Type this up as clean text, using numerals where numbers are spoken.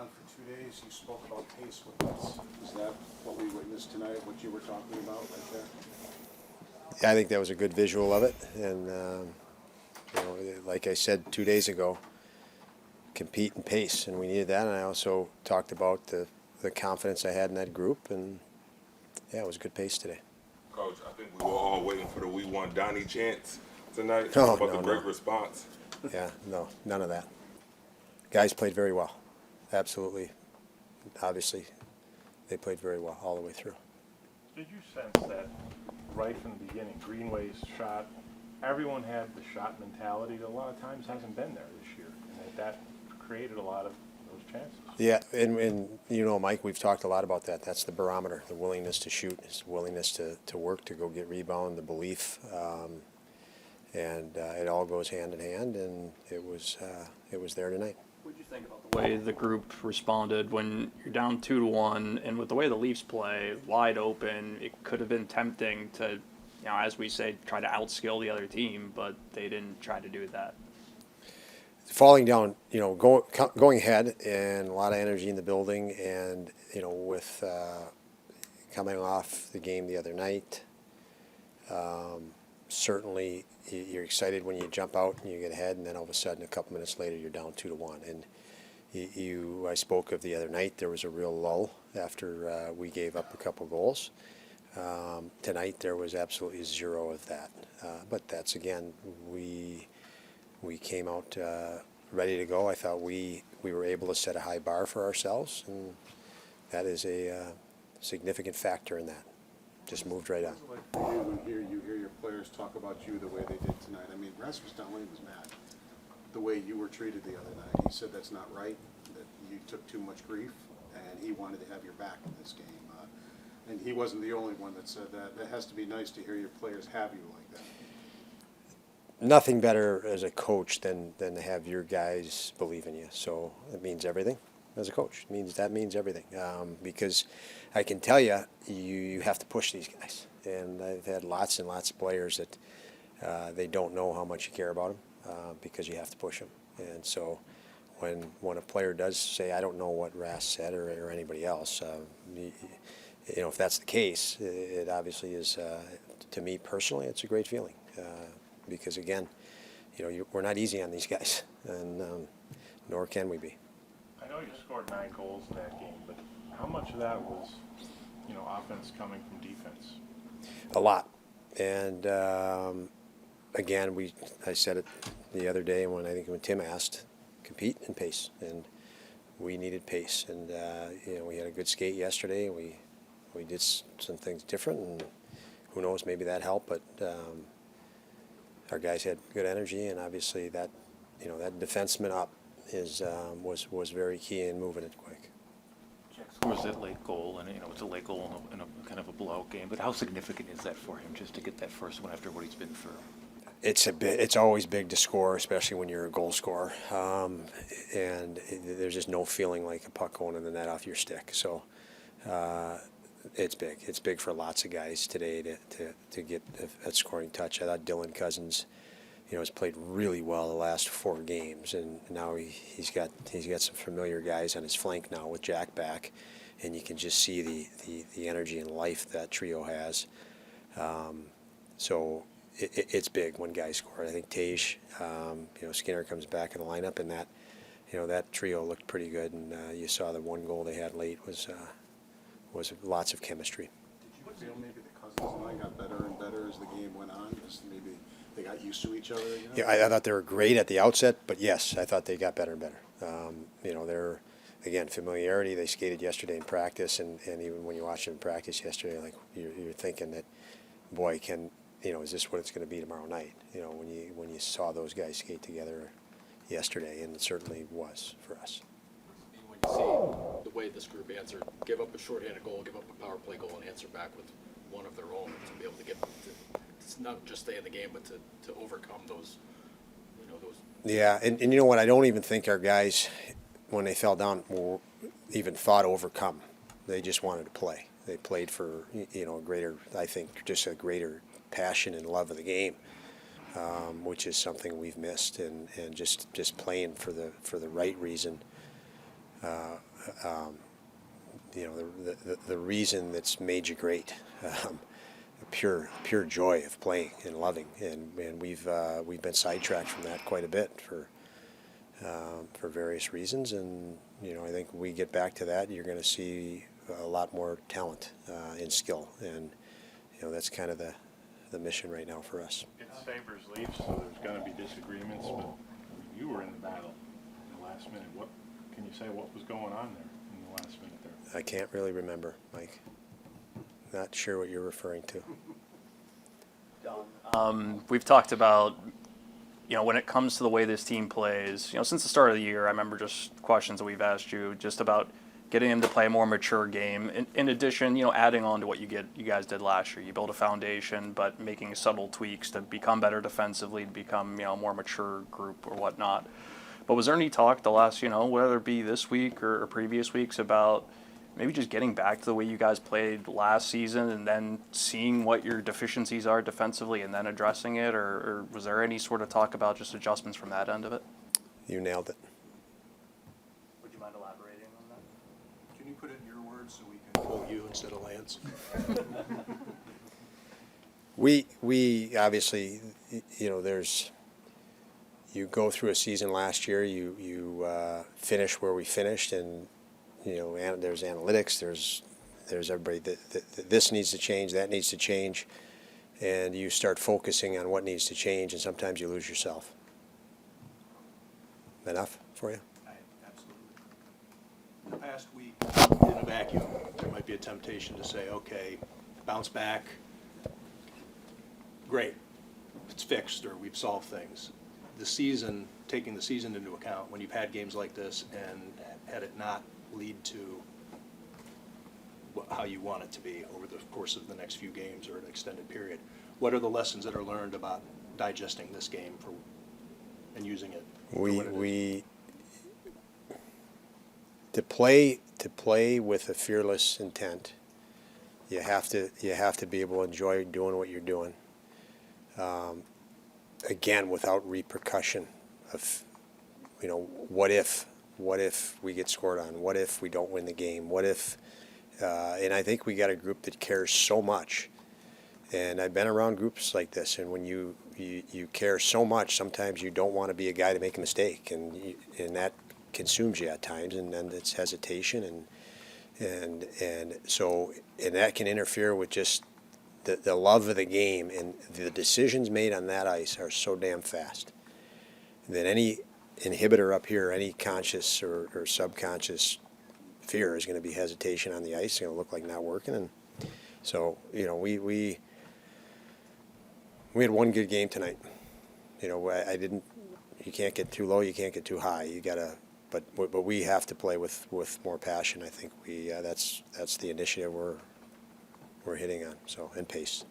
on for 2 days. You spoke about pace with us. Is that what we witnessed tonight, what you were talking about right there? Yeah, I think that was a good visual of it. And, like I said 2 days ago, compete and pace, and we needed that. And I also talked about the confidence I had in that group, and, yeah, it was a good pace today. Coach, I think we were all waiting for the "We Want Donnie" chants tonight. Oh, about no, the great no. response. Yeah, no, none of that. Guys played very well. Absolutely. Obviously, they played very well all the way through. Did you sense that right from the beginning, Greenway's shot, everyone had the shot mentality that a lot of times hasn't been there this year, and that created a lot of those chances? Yeah, and Mike, we've talked a lot about that. That's the barometer, the willingness to shoot, the willingness to work, to go get rebound, the belief, and it all goes hand in hand, and it was there tonight. What did you think about the way the group responded when you're down 2-1, and with the way the Leafs play, wide open, it could have been tempting to, as we say, try to outskill the other team, but they didn't try to do that. Falling down, going ahead, and a lot of energy in the building, and with coming off the game the other night, certainly you're excited when you jump out and you get ahead, and then all of a sudden, a couple minutes later, you're down 2-1. And I spoke of the other night. There was a real lull after we gave up a couple goals. Tonight, there was absolutely zero of that. But that's again, we came out ready to go. I thought we were able to set a high bar for ourselves, and that is a significant factor in that. Just moved right on. What's it like for you when you hear your players talk about you the way they did tonight? I mean, Rasmus Dahlin was mad the way you were treated the other night. He said that's not right, that you took too much grief, and he wanted to have your back in this game. And he wasn't the only one that said that. It has to be nice to hear your players have you like that. Nothing better as a coach than to have your guys believe in you. So it means everything as a coach. That means everything. Because I can tell you, you have to push these guys. And I've had lots and lots of players that they don't know how much you care about them because you have to push them. And so when a player does say, I don't know what Ras said or anybody else, if that's the case, it obviously is, to me personally, it's a great feeling. Because again, we're not easy on these guys, and nor can we be. I know you scored 9 goals in that game, but how much of that was, offense coming from defense? A lot. And again, I said it the other day when Tim asked, compete and pace, and we needed pace. And we had a good skate yesterday. We did some things different, and who knows, maybe that helped, but. Our guys had good energy, and obviously that defenseman up was very key in moving it quick. Was that late goal, and it's a late goal in a kind of a blowout game. But how significant is that for him, just to get that first one after what he's been through? It's always big to score, especially when you're a goal scorer, and there's just no feeling like a puck going in the net off your stick. So. It's big. It's big for lots of guys today to get a scoring touch. I thought Dylan Cousins, has played really well the last 4 games, and now he's got some familiar guys on his flank now with Jack back, and you can just see the energy and life that trio has. So it's big when guys score. I think Tage, Skinner comes back in the lineup, and that trio looked pretty good, and you saw the one goal they had late was lots of chemistry. Did you feel maybe the Cousins and I got better and better as the game went on? Just maybe they got used to each other again? Yeah, I thought they were great at the outset, but yes, I thought they got better and better. They're, again, familiarity. They skated yesterday in practice, and even when you watched them in practice yesterday, like you're thinking that, boy, is this what it's going to be tomorrow night? When you saw those guys skate together yesterday, and it certainly was for us. When you see the way this group answered, give up a shorthanded goal, give up a power play goal, and answer back with one of their own to be able to it's not just stay in the game, but to overcome those. Yeah, and you know what? I don't even think our guys, when they fell down, even thought overcome. They just wanted to play. They played for a greater, I think, just a greater passion and love of the game, which is something we've missed, and just playing for the right reason. the reason that's made you great. Pure joy of playing and loving, and we've been sidetracked from that quite a bit for various reasons, and I think we get back to that, you're going to see a lot more talent and skill, and that's kind of the mission right now for us. It's Sabres Leafs, so there's going to be disagreements, but you were in the battle in the last minute. What can you say? What was going on there in the last minute there? I can't really remember, Mike. Not sure what you're referring to. We've talked about, when it comes to the way this team plays, since the start of the year, I remember just questions that we've asked you just about getting him to play a more mature game. In addition, adding on to what you guys did last year. You build a foundation, but making subtle tweaks to become better defensively, to become, a more mature group or whatnot. But was there any talk the last, whether it be this week or previous weeks, about maybe just getting back to the way you guys played last season and then seeing what your deficiencies are defensively and then addressing it? Or was there any sort of talk about just adjustments from that end of it? You nailed it. Would you mind elaborating on that? Can you put it in your words so we can quote you instead of Lance? We obviously, you go through a season last year, you finish where we finished, and there's analytics, there's everybody that this needs to change, that needs to change, and you start focusing on what needs to change, and sometimes you lose yourself. Enough for you? Absolutely. In the past week, in a vacuum, there might be a temptation to say, okay, bounce back, great, it's fixed, or we've solved things. The season, taking the season into account, when you've had games like this and had it not lead to how you want it to be over the course of the next few games or an extended period, what are the lessons that are learned about digesting this game and using it for what it is? To play with a fearless intent, you have to be able to enjoy doing what you're doing. Again, without repercussion of, what if we get scored on? What if we don't win the game? What if? And I think we got a group that cares so much. And I've been around groups like this, and when you care so much, sometimes you don't want to be a guy to make a mistake, and that consumes you at times, and then it's hesitation, and so that can interfere with just the love of the game, and the decisions made on that ice are so damn fast that any inhibitor up here, any conscious or subconscious fear is going to be hesitation on the ice. It's going to look like not working, and so we had one good game tonight. You can't get too low, you can't get too high. You gotta, but we have to play with more passion. I think that's the initiative we're hitting on. So, and pace.